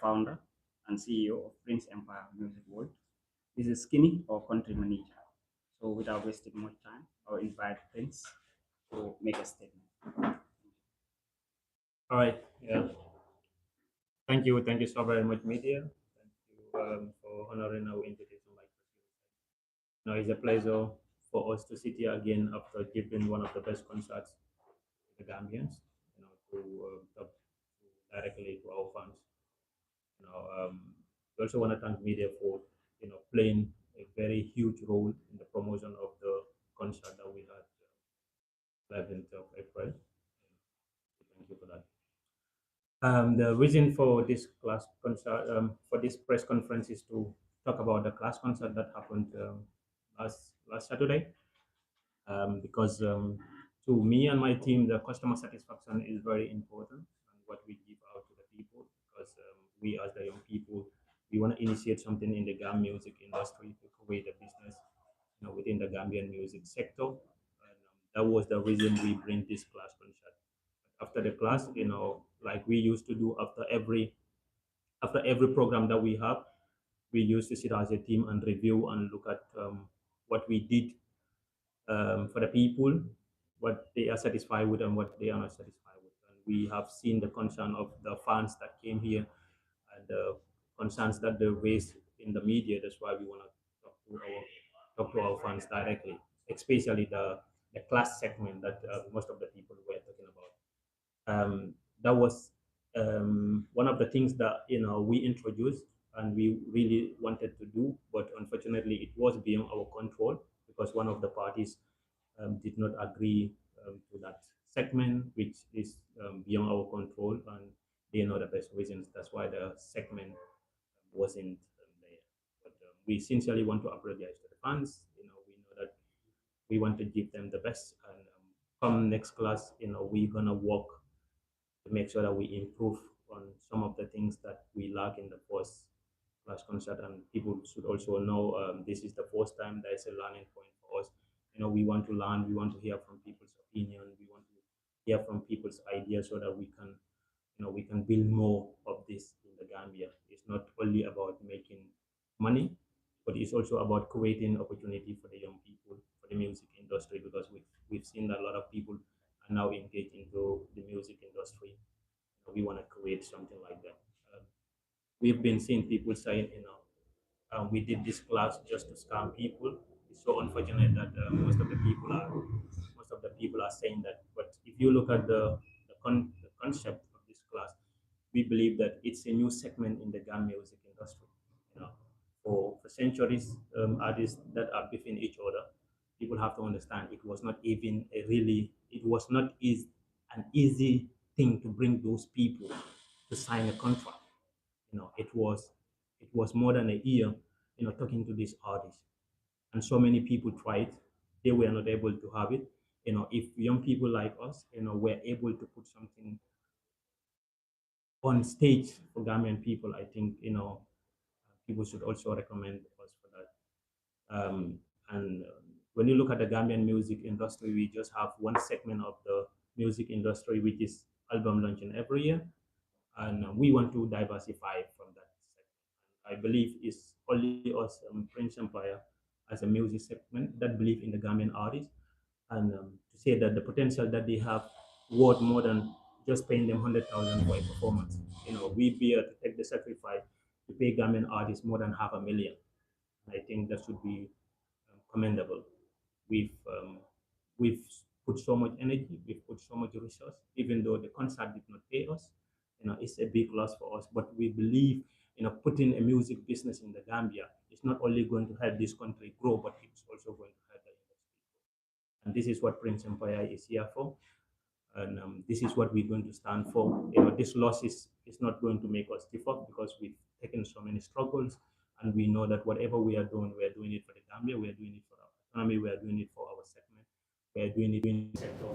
founder and CEO of Prince Empire Music World. This is Skinny, our country manager. So without wasting much time, I'll invite Prince to make a statement. All right. Yeah. Thank you. Thank you so very much, media. Thank you for honoring our invitation. It's a pleasure for us to sit here again after giving one of the best concerts to the Gambians. To talk directly to our fans. You know, um, we also want to thank media for playing a very huge role in the promotion of the concert that we had 11th of April. Thank you for that. The reason for this class concert, for this press conference, is to talk about the class concert that happened last Saturday. Because to me and my team, the customer satisfaction is very important, and what we give out to the people. Because we, as the young people, we want to initiate something in the Gam music industry to create a business, within the Gambian music sector. And that was the reason we bring this class concert. After the class, like we used to do after every program that we have, we used to sit as a team and review and look at what we did for the people, what they are satisfied with and what they are not satisfied with. And we have seen the concern of the fans that came here and the concerns that they raised in the media. That's why we want to talk to our fans directly, especially the class segment that most of the people were talking about. That was one of the things that we introduced and we really wanted to do, but unfortunately it was beyond our control because one of the parties did not agree to that segment, which is beyond our control, and they know the best reasons. That's why the segment wasn't there. But we sincerely want to apologize to the fans. We know that we want to give them the best, and come next class, we're gonna work to make sure that we improve on some of the things that we lack in the first class concert. And people should also know this is the first time there is a learning point for us. We want to learn, we want to hear from people's opinion, we want to hear from people's ideas so that we can build more of this in the Gambia. It's not only about making money, but it's also about creating opportunity for the young people for the music industry, because we've seen that a lot of people are now engaged into the music industry. We want to create something like that. We've been seeing people saying, we did this class just to scam people. It's so unfortunate that most of the people are saying that. But if you look at the concept of this class, we believe that it's a new segment in the Gam music industry. You know, for centuries, artists that are beefing each other, people have to understand it was not an easy thing to bring those people to sign a contract. It was more than a year, talking to these artists, and so many people tried. They were not able to have it. If young people like us, were able to put something on stage for Gambian people, I think people should also recommend us for that. And when you look at the Gambian music industry, we just have one segment of the music industry, which is album launching every year, and we want to diversify from that segment. I believe it's only us, Prince Empire, as a music segment that believe in the Gambian artists, and to say that the potential that they have worth more than just paying them 100,000 for a performance. We bear to take the sacrifice to pay Gambian artists more than 500,000. I think that should be commendable. We've um, we've put so much energy, we've put so much resource, even though the concert did not pay us. It's a big loss for us. But we believe, putting a music business in the Gambia is not only going to help this country grow, but it's also going to help the industry. And this is what Prince Empire is here for. And this is what we're going to stand for. This loss is not going to make us give up, because we've taken so many struggles, and we know that whatever we are doing it for the Gambia, we are doing it for our economy, we are doing it for our segment, we are doing it in the sector.